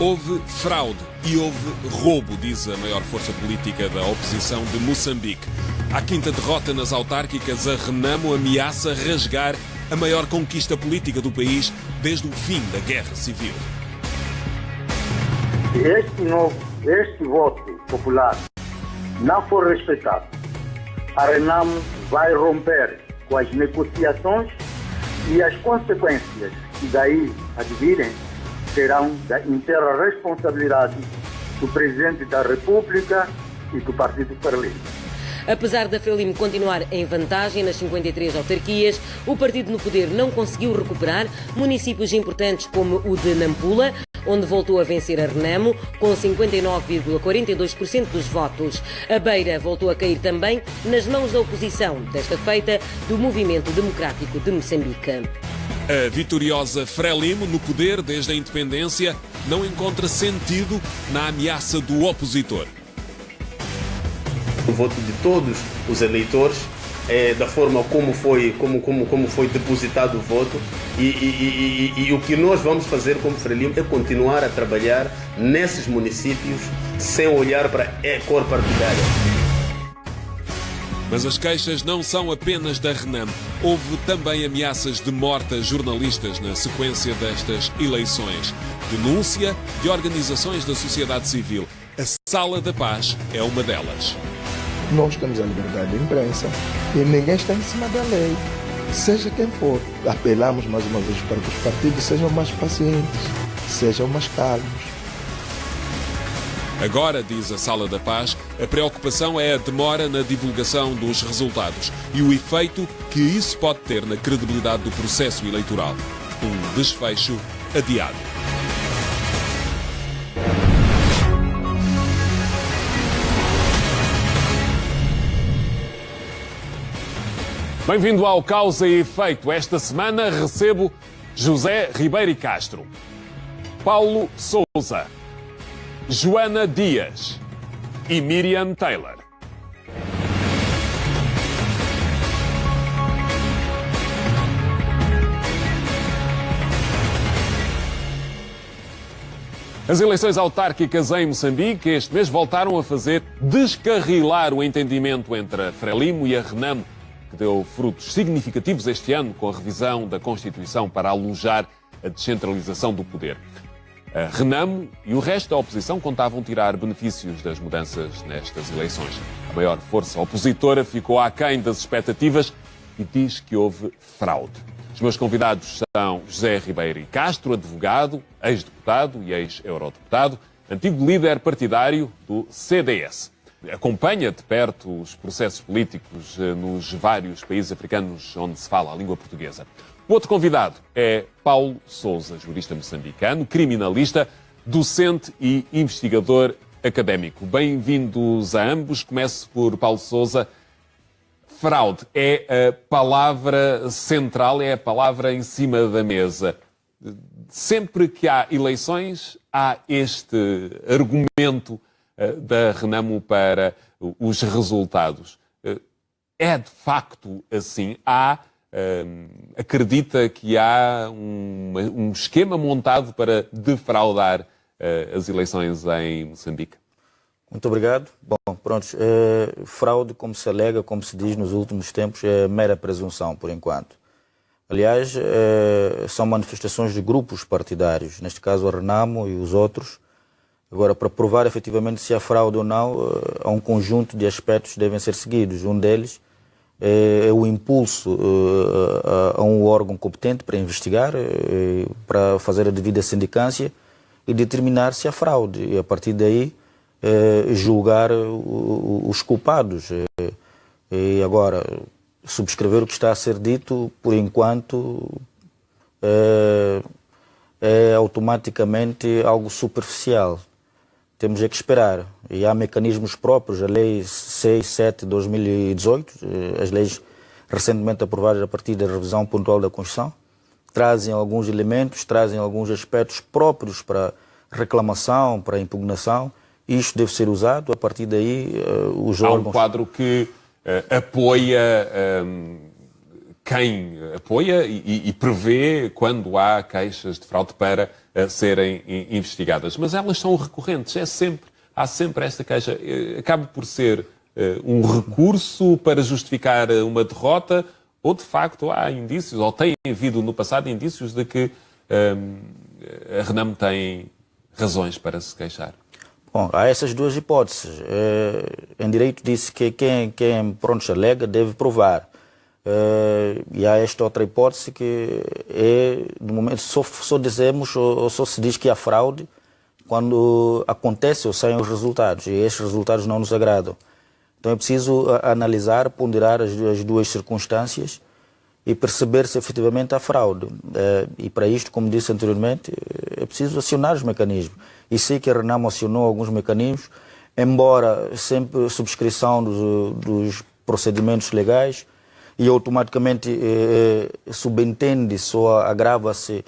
Houve fraude e houve roubo, diz a maior força política da oposição de Moçambique. À quinta derrota nas autárquicas, a Renamo ameaça rasgar a maior conquista política do país desde o fim da Guerra Civil. Se este voto popular não for respeitado, a Renamo vai romper com as negociações e as consequências que daí advirem serão da inteira responsabilidade do Presidente da República e do Partido Frelimo. Apesar da Frelimo continuar em vantagem nas 53 autarquias, o partido no poder não conseguiu recuperar municípios importantes como o de Nampula, onde voltou a vencer a Renamo, com 59,42% dos votos. A Beira voltou a cair também nas mãos da oposição, desta feita do Movimento Democrático de Moçambique. A vitoriosa Frelimo, no poder desde a independência, não encontra sentido na ameaça do opositor. O voto de todos os eleitores, da forma como foi depositado o voto, e o que nós vamos fazer como Frelimo é continuar a trabalhar nesses municípios sem olhar para a cor partidária. Mas as queixas não são apenas da Renamo. Houve também ameaças de morte a jornalistas na sequência destas eleições. Denúncia de organizações da sociedade civil. A Sala da Paz é uma delas. Nós temos a liberdade de imprensa e ninguém está em cima da lei. Seja quem for, apelamos mais uma vez para que os partidos sejam mais pacientes, sejam mais calmos. Agora, diz a Sala da Paz, a preocupação é a demora na divulgação dos resultados e o efeito que isso pode ter na credibilidade do processo eleitoral. Um desfecho adiado. Bem-vindo ao Causa e Efeito. Esta semana recebo José Ribeiro Castro, Paulo Sousa, Joana Dias e Miriam Taylor. As eleições autárquicas em Moçambique este mês voltaram a fazer descarrilar o entendimento entre a Frelimo e a Renamo, que deu frutos significativos este ano com a revisão da Constituição para alojar a descentralização do poder. A Renamo e o resto da oposição contavam tirar benefícios das mudanças nestas eleições. A maior força opositora ficou aquém das expectativas e diz que houve fraude. Os meus convidados são José Ribeiro Castro, advogado, ex-deputado e ex-eurodeputado, antigo líder partidário do CDS. Acompanha de perto os processos políticos nos vários países africanos onde se fala a língua portuguesa. O outro convidado é Paulo Sousa, jurista moçambicano, criminalista, docente e investigador académico. Bem-vindos a ambos. Começo por Paulo Sousa. Fraude é a palavra central, é a palavra em cima da mesa. Sempre que há eleições, há este argumento da Renamo para os resultados. É de facto assim? Acredita que há um esquema montado para defraudar as eleições em Moçambique? Muito obrigado. Bom, pronto. Fraude, como se alega, como se diz nos últimos tempos, é mera presunção, por enquanto. Aliás, são manifestações de grupos partidários, neste caso a Renamo e os outros. Agora, para provar efetivamente se há fraude ou não, há um conjunto de aspectos que devem ser seguidos. Um deles é o impulso a um órgão competente para investigar, para fazer a devida sindicância e determinar se há fraude. E a partir daí, julgar os culpados. E agora, subscrever o que está a ser dito, por enquanto, é automaticamente algo superficial. Temos é que esperar. E há mecanismos próprios, a Lei 6/7 de 2018, as leis recentemente aprovadas a partir da revisão pontual da Constituição, trazem alguns elementos, trazem alguns aspectos próprios para reclamação, para impugnação, e isto deve ser usado. A partir daí, os órgãos... Há um quadro que apoia quem apoia e prevê quando há queixas de fraude para serem investigadas. Mas elas são recorrentes, há sempre esta queixa. Acaba por ser um recurso para justificar uma derrota, ou de facto há indícios, ou tem havido no passado indícios de que a RENAM tem razões para se queixar? Bom, há essas duas hipóteses. Em direito disse que quem pronto alega deve provar. E há esta outra hipótese que no momento, só dizemos ou só se diz que há fraude quando acontece ou saem os resultados, e esses resultados não nos agradam. Então é preciso analisar, ponderar as duas circunstâncias e perceber se efetivamente há fraude. E para isto, como disse anteriormente, é preciso acionar os mecanismos. E sei que a RENAM acionou alguns mecanismos, embora sempre subscrição dos procedimentos legais, e automaticamente subentende-se ou agrava-se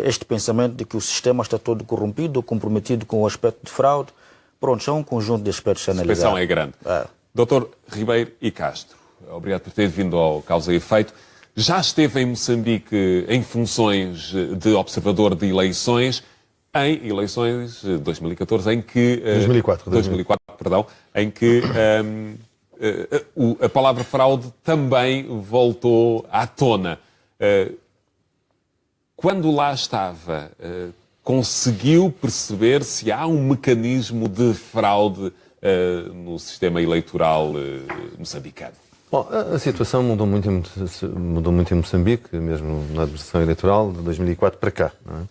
este pensamento de que o sistema está todo corrompido, comprometido com o aspecto de fraude. Pronto, é um conjunto de aspectos a analisar. A suspeição é grande. Dr. Ribeiro e Castro, obrigado por ter vindo ao Causa e Efeito. Já esteve em Moçambique em funções de observador de eleições, em eleições de 2014, em que... 2004, perdão, em que a palavra fraude também voltou à tona. Quando lá estava, conseguiu perceber se há um mecanismo de fraude no sistema eleitoral moçambicano? Bom, a situação mudou muito em Moçambique, mesmo na administração eleitoral, de 2004 para cá. Não é?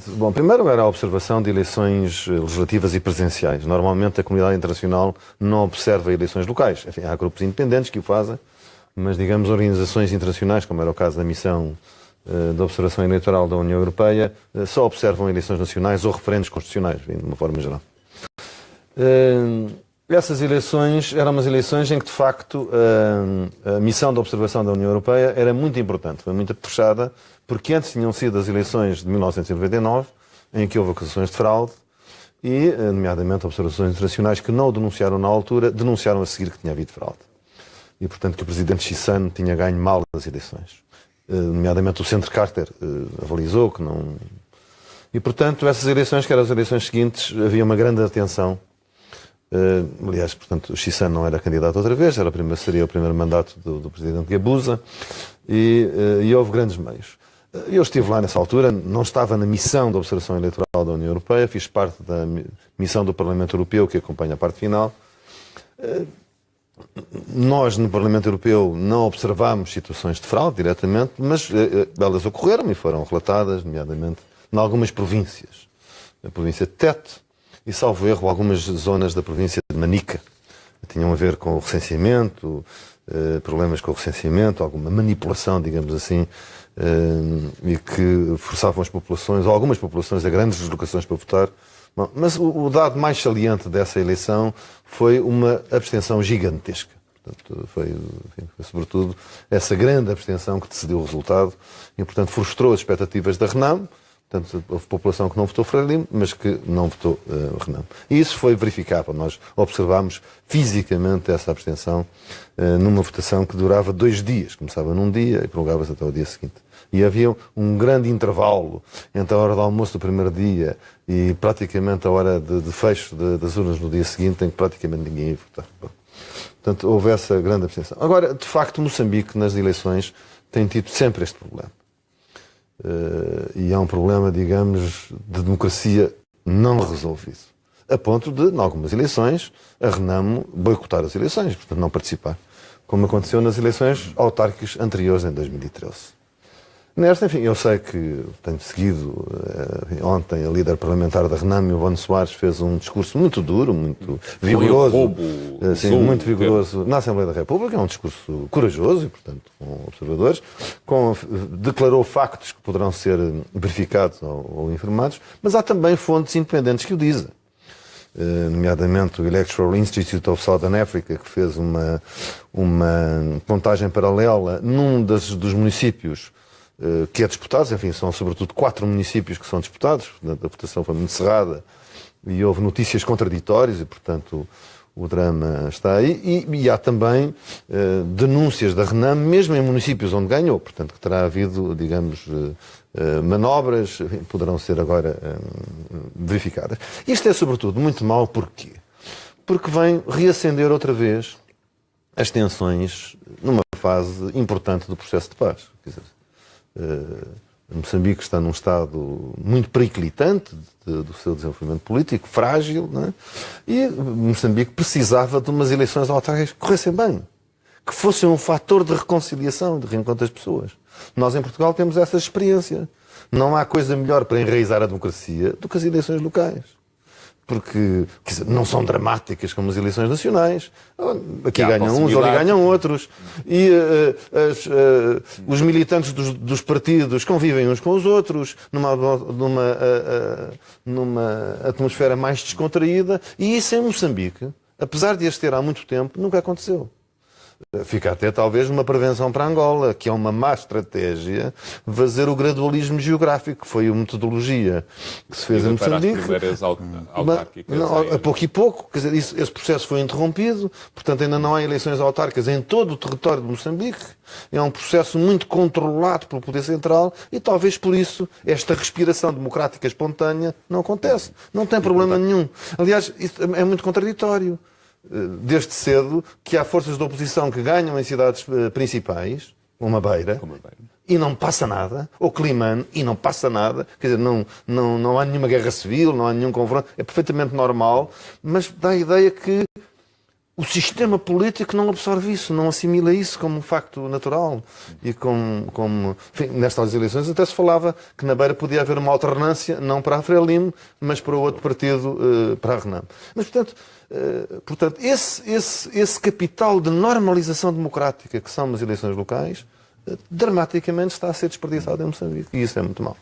Bom, primeiro era a observação de eleições legislativas e presenciais. Normalmente a comunidade internacional não observa eleições locais. Enfim, há grupos independentes que o fazem, mas, digamos, organizações internacionais, como era o caso da missão de observação eleitoral da União Europeia, só observam eleições nacionais ou referendos constitucionais, de uma forma geral. Essas eleições eram umas eleições em que, de facto, a missão de observação da União Europeia era muito importante, foi muito puxada, porque antes tinham sido as eleições de 1999, em que houve acusações de fraude, e, nomeadamente, observações internacionais que não o denunciaram na altura, denunciaram a seguir que tinha havido fraude. E, portanto, que o presidente Chissano tinha ganho mal as eleições. Nomeadamente, o Centro Carter avalizou que não... E, portanto, essas eleições, que eram as eleições seguintes, havia uma grande atenção. Aliás, portanto, o Chissano não era candidato outra vez, seria o primeiro mandato do presidente Gabusa, e houve grandes meios. Eu estive lá nessa altura, não estava na missão de observação eleitoral da União Europeia, fiz parte da missão do Parlamento Europeu, que acompanha a parte final. Nós, no Parlamento Europeu, não observámos situações de fraude diretamente, mas elas ocorreram e foram relatadas, nomeadamente, em algumas províncias. A província de Tete, e, salvo erro, algumas zonas da província de Manica. Tinham a ver com o recenseamento, problemas com o recenseamento, alguma manipulação, digamos assim, e que forçavam as populações, ou algumas populações, a grandes deslocações para votar. Bom, mas o dado mais saliente dessa eleição foi uma abstenção gigantesca. Portanto, foi sobretudo essa grande abstenção que decidiu o resultado e, portanto, frustrou as expectativas da RENAM. Portanto, houve população que não votou Frelimo, mas que não votou RENAM. E isso foi verificável. Nós observámos fisicamente essa abstenção numa votação que durava 2 dias. Começava num dia e prolongava-se até o dia seguinte. E havia um grande intervalo entre a hora do almoço do primeiro dia e praticamente a hora de fecho das urnas no dia seguinte, em que praticamente ninguém ia votar. Portanto, houve essa grande abstenção. Agora, de facto, Moçambique, nas eleições, tem tido sempre este problema. E é um problema, digamos, de democracia não resolvido. A ponto de, em algumas eleições, a RENAM boicotar as eleições, portanto não participar. Como aconteceu nas eleições autárquicas anteriores, em 2013. Nesta, enfim, eu sei que tenho seguido, ontem a líder parlamentar da RENAM, Ivone Soares, fez um discurso muito duro, muito vigoroso, muito vigoroso na Assembleia da República, é um discurso corajoso e, portanto, com observadores, declarou factos que poderão ser verificados ou informados, mas há também fontes independentes que o dizem. Nomeadamente o Electoral Institute of Southern Africa, que fez uma contagem paralela num dos municípios que é disputado, enfim, são sobretudo 4 municípios que são disputados, portanto a votação foi muito cerrada e houve notícias contraditórias e, portanto, o drama está aí. E há também denúncias da Renam, mesmo em municípios onde ganhou. Portanto, que terá havido, digamos, manobras, poderão ser agora verificadas. Isto é, sobretudo, muito mau. Porquê? Porque vem reacender outra vez as tensões numa fase importante do processo de paz. Quer dizer, Moçambique está num estado muito periclitante do seu desenvolvimento político, frágil, não é? E Moçambique precisava de umas eleições autárquicas que corressem bem, que fossem um fator de reconciliação, de reencontro das pessoas. Nós em Portugal temos essa experiência. Não há coisa melhor para enraizar a democracia do que as eleições locais. Porque não são dramáticas como as eleições nacionais. Aqui ganham uns, ali ganham outros. E os militantes dos partidos convivem uns com os outros numa atmosfera mais descontraída. E isso em Moçambique, apesar de as ter há muito tempo, nunca aconteceu. Fica até talvez uma prevenção para Angola, que é uma má estratégia fazer o gradualismo geográfico, que foi a metodologia que se fez em Moçambique. A pouco e pouco, quer dizer, esse processo foi interrompido, portanto ainda não há eleições autárquicas em todo o território de Moçambique. É um processo muito controlado pelo poder central e talvez por isso esta respiração democrática espontânea não acontece. Não tem problema nenhum. Aliás, isso é muito contraditório. Desde cedo que há forças de oposição que ganham em cidades principais, como a Beira, e não passa nada, ou Climane, e não passa nada, quer dizer, não há nenhuma guerra civil, não há nenhum confronto, é perfeitamente normal, mas dá a ideia que o sistema político não absorve isso, não assimila isso como um facto natural. E enfim, nestas eleições até se falava que na Beira podia haver uma alternância, não para a Frelimo, mas para o outro partido, para a Renam. Mas, portanto esse capital de normalização democrática que são as eleições locais, dramaticamente está a ser desperdiçado em Moçambique. E isso é muito mau.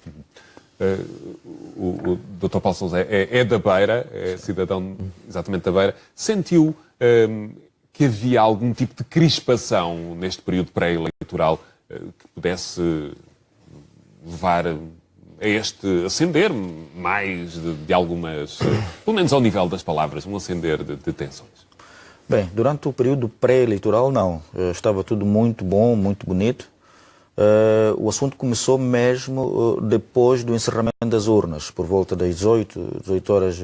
O Dr. Paulo Sousa é da Beira, é cidadão exatamente da Beira. Sentiu que havia algum tipo de crispação neste período pré-eleitoral que pudesse levar a acender mais de algumas, pelo menos ao nível das palavras, um acender de tensões? Bem, durante o período pré-eleitoral não. Estava tudo muito bom, muito bonito. O assunto começou mesmo depois do encerramento das urnas, por volta das 18 horas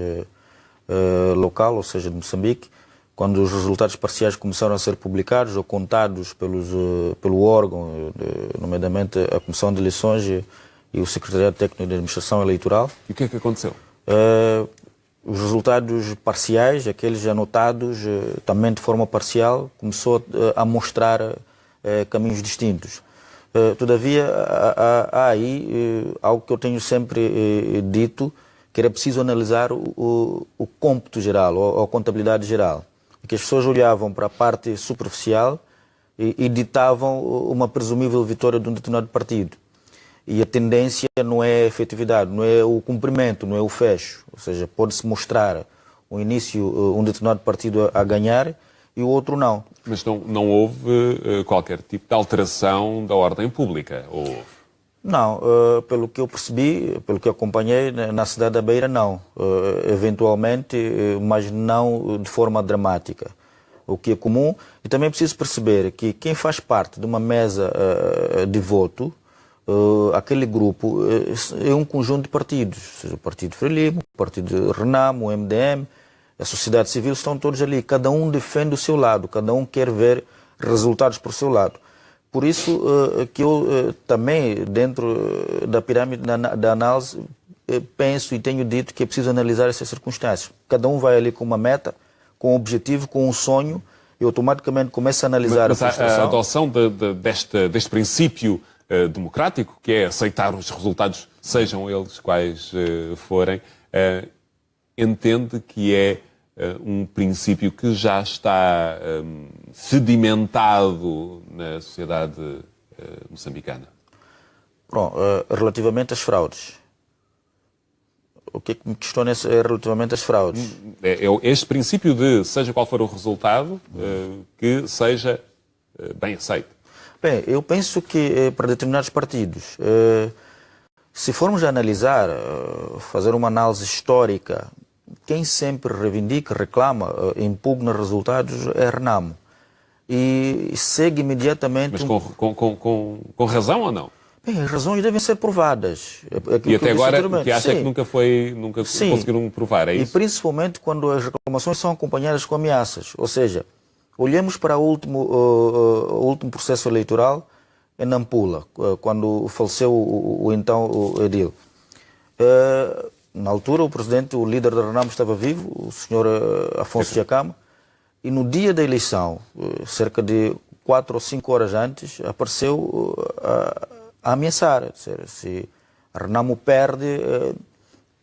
local, ou seja, de Moçambique, quando os resultados parciais começaram a ser publicados ou contados pelo órgão, nomeadamente a Comissão de Eleições e o Secretariado Técnico de Administração Eleitoral. E o que é que aconteceu? Os resultados parciais, aqueles anotados também de forma parcial, começou a mostrar caminhos distintos. Todavia, há aí algo que eu tenho sempre dito, que era preciso analisar o cômputo geral, ou a contabilidade geral. Que as pessoas olhavam para a parte superficial e ditavam uma presumível vitória de um determinado partido. E a tendência não é a efetividade, não é o cumprimento, não é o fecho. Ou seja, pode-se mostrar o início, um determinado partido a ganhar e o outro não. Mas não houve qualquer tipo de alteração da ordem pública? Ou... Não, pelo que eu percebi, pelo que acompanhei, na cidade da Beira não. Eventualmente, mas não de forma dramática. O que é comum. E também é preciso perceber que quem faz parte de uma mesa de voto, aquele grupo é um conjunto de partidos. Seja o Partido Frelimo, o Partido Renamo, o MDM, a sociedade civil, estão todos ali. Cada um defende o seu lado, cada um quer ver resultados por seu lado. Por isso que eu também, dentro da pirâmide da análise, penso e tenho dito que é preciso analisar essas circunstâncias. Cada um vai ali com uma meta, com um objetivo, com um sonho, e automaticamente começa a analisar a frustração. A adoção deste princípio democrático, que é aceitar os resultados, sejam eles quais forem, entende que é um princípio que já está sedimentado na sociedade moçambicana? Bom, relativamente às fraudes. O que me questiona é relativamente às fraudes. É este princípio de, seja qual for o resultado, que seja bem aceito. Bem, eu penso que para determinados partidos, se formos a analisar, fazer uma análise histórica, quem sempre reivindica, reclama, impugna resultados é a Renamo. E segue imediatamente... Mas com razão ou não? Bem, as razões devem ser provadas. E até agora, o que acha que nunca conseguiram provar, é isso? E principalmente quando as reclamações são acompanhadas com ameaças. Ou seja, olhemos para o último processo eleitoral em Nampula, quando faleceu o edil. Na altura, o líder da Renamo estava vivo, o senhor Afonso Jacama, e no dia da eleição, cerca de 4 ou 5 horas antes, apareceu a ameaçar. Se a Renamo perde,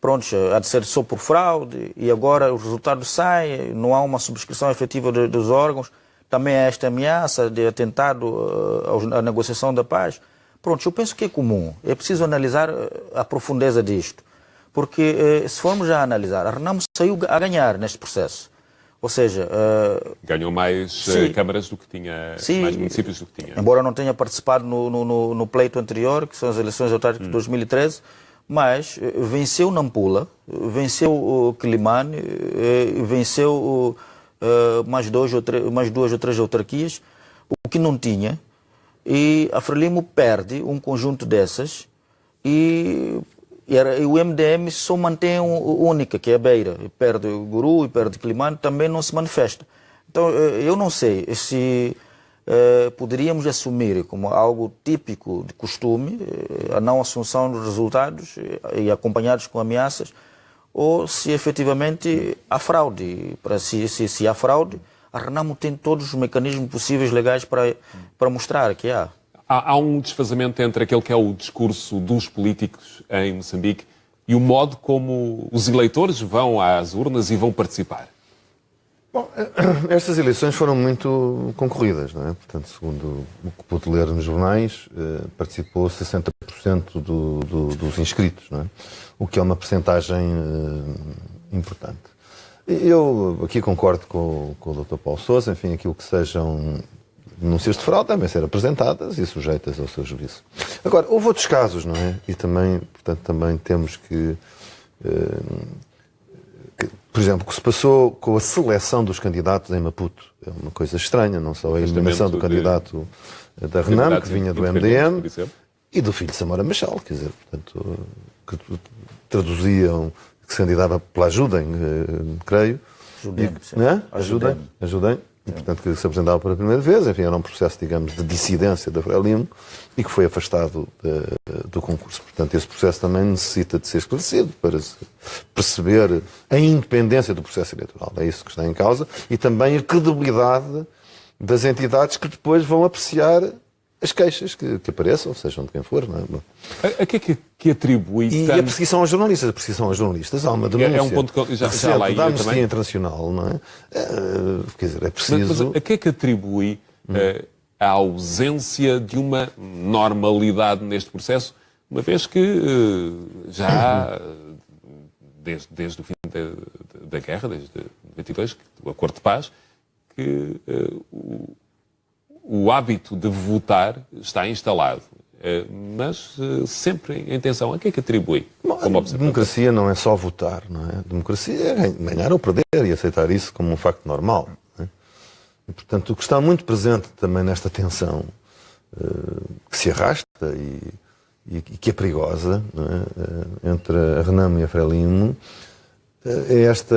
pronto, há de ser só por fraude, e agora os resultados saem, não há uma subscrição efetiva dos órgãos, também há esta ameaça de atentado à negociação da paz. Pronto, eu penso que é comum, é preciso analisar a profundeza disto, porque se formos já analisar, a Renamo saiu a ganhar neste processo. Ou seja... ganhou mais câmaras do que tinha, mais municípios do que tinha. Embora não tenha participado no pleito anterior, que são as eleições autárquicas de 2013, mas venceu Nampula, venceu Quilimane, venceu mais duas ou três autarquias, o que não tinha, e a Frelimo perde um conjunto dessas e o MDM só mantém única, que é a Beira. E perde o Guru e perde Quilimane, também não se manifesta. Então, eu não sei se poderíamos assumir como algo típico de costume a não assunção dos resultados e acompanhados com ameaças, ou se efetivamente há fraude. Se há fraude, a Renamo tem todos os mecanismos possíveis legais para mostrar que há. Há um desfazamento entre aquele que é o discurso dos políticos em Moçambique e o modo como os eleitores vão às urnas e vão participar. Bom, estas eleições foram muito concorridas, não é? Portanto, segundo o que pude ler nos jornais, participou 60% dos inscritos, não é? O que é uma percentagem importante. Eu aqui concordo com o Dr. Paulo Sousa, enfim, aquilo que sejam denúncias de fraude devem ser apresentadas e sujeitas ao seu juízo. Agora, houve outros casos, não é? E também, portanto, também temos que por exemplo, o que se passou com a seleção dos candidatos em Maputo é uma coisa estranha, não só a eliminação do candidato da Renamo, que vinha do MDM, e do filho de Samora Machel, quer dizer, portanto, que traduziam, que se candidava pela Ajudem, creio. Ajudem. E, portanto, que se apresentava pela primeira vez, enfim, era um processo, digamos, de dissidência da Frelimo e que foi afastado do concurso. Portanto, esse processo também necessita de ser esclarecido para se perceber a independência do processo eleitoral. É isso que está em causa e também a credibilidade das entidades que depois vão apreciar as queixas que apareçam, sejam de quem for, não é? A que é que atribui e tanto... a perseguição aos jornalistas, há uma denúncia. É um ponto que já lá ia da Amnistia também. Internacional, não é? Quer dizer, é preciso... Mas a que é que atribui a ausência de uma normalidade neste processo, uma vez que já desde o fim da guerra, desde 22, o Acordo de Paz, que o hábito de votar está instalado, mas sempre em tensão. A que é que atribui? A democracia não é só votar, não é? A democracia é ganhar ou perder e aceitar isso como um facto normal. Não é? E, portanto, o que está muito presente também nesta tensão que se arrasta e que é perigosa, não é? Entre a Renamo e a Frelimo, é esta,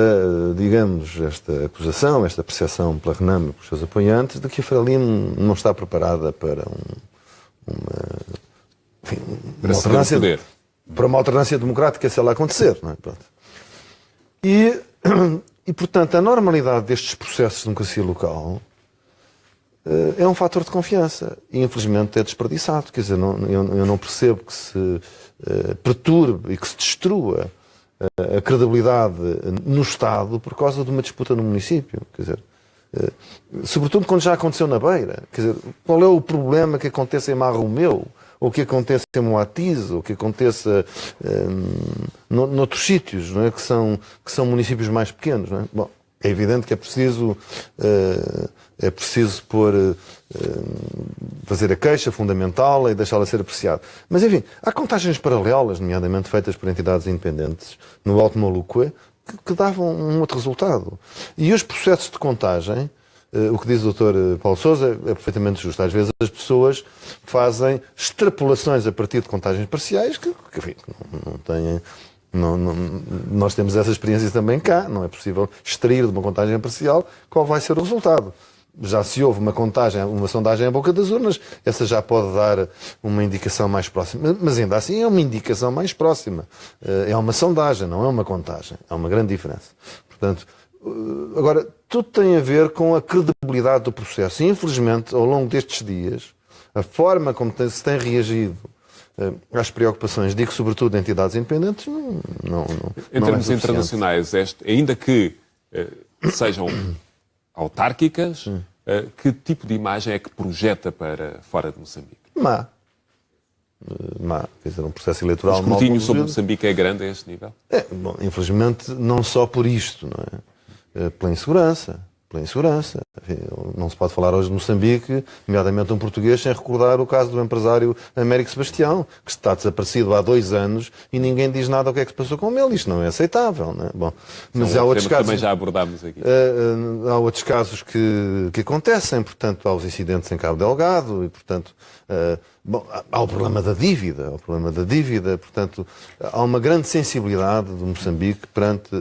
digamos, esta acusação, esta percepção pela Renamo e pelos seus apoiantes de que a Frelimo não está preparada para uma alternância democrática se ela acontecer. Não é? Pronto. E, portanto, a normalidade destes processos de democracia local é um fator de confiança e, infelizmente, é desperdiçado. Quer dizer, eu não percebo que se perturbe e que se destrua a credibilidade no Estado por causa de uma disputa no município. Quer dizer, sobretudo quando já aconteceu na Beira. Quer dizer, qual é o problema que aconteça em Marromeu, ou que aconteça em Moatize, ou que aconteça noutros sítios, não é? que são municípios mais pequenos. Não é? Bom, é evidente que é preciso fazer a queixa fundamental e deixá-la ser apreciada. Mas, enfim, há contagens paralelas, nomeadamente feitas por entidades independentes no Alto Moluque, que davam um outro resultado. E os processos de contagem, o que diz o Dr. Paulo Sousa é perfeitamente justo. Às vezes as pessoas fazem extrapolações a partir de contagens parciais que enfim, não têm... nós temos essa experiência também cá. Não é possível extrair de uma contagem parcial qual vai ser o resultado. Já se houve uma sondagem à boca das urnas, essa já pode dar uma indicação mais próxima. Mas ainda assim é uma indicação mais próxima. É uma sondagem, não é uma contagem. Há uma grande diferença. Portanto, agora, tudo tem a ver com a credibilidade do processo. E, infelizmente, ao longo destes dias, a forma como se tem reagido às preocupações, digo sobretudo de entidades independentes, não em termos internacionais, ainda que sejam autárquicas, que tipo de imagem é que projeta para fora de Moçambique? Má. Quer dizer, um processo eleitoral... O escrutínio sobre Moçambique é grande a este nível? Bom, infelizmente, não só por isto, não é? Pela insegurança. Enfim, não se pode falar hoje de Moçambique, nomeadamente um português, sem recordar o caso do empresário Américo Sebastião, que está desaparecido há 2 anos e ninguém diz nada o que é que se passou com ele. Isto não é aceitável, não é? Bom, mas há outros casos... Também já abordámos aqui. Há outros casos que acontecem, portanto, há os incidentes em Cabo Delgado e, portanto... há o problema da dívida, portanto, há uma grande sensibilidade de Moçambique perante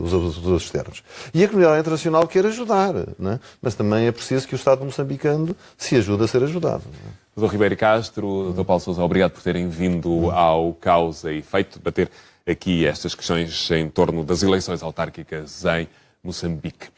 os abusadores externos. E a comunidade internacional quer ajudar, não é? Mas também é preciso que o Estado moçambicano se ajude a ser ajudado. Dr. Ribeiro Castro, Dr. Paulo Sousa, obrigado por terem vindo ao Causa e Efeito debater aqui estas questões em torno das eleições autárquicas em Moçambique.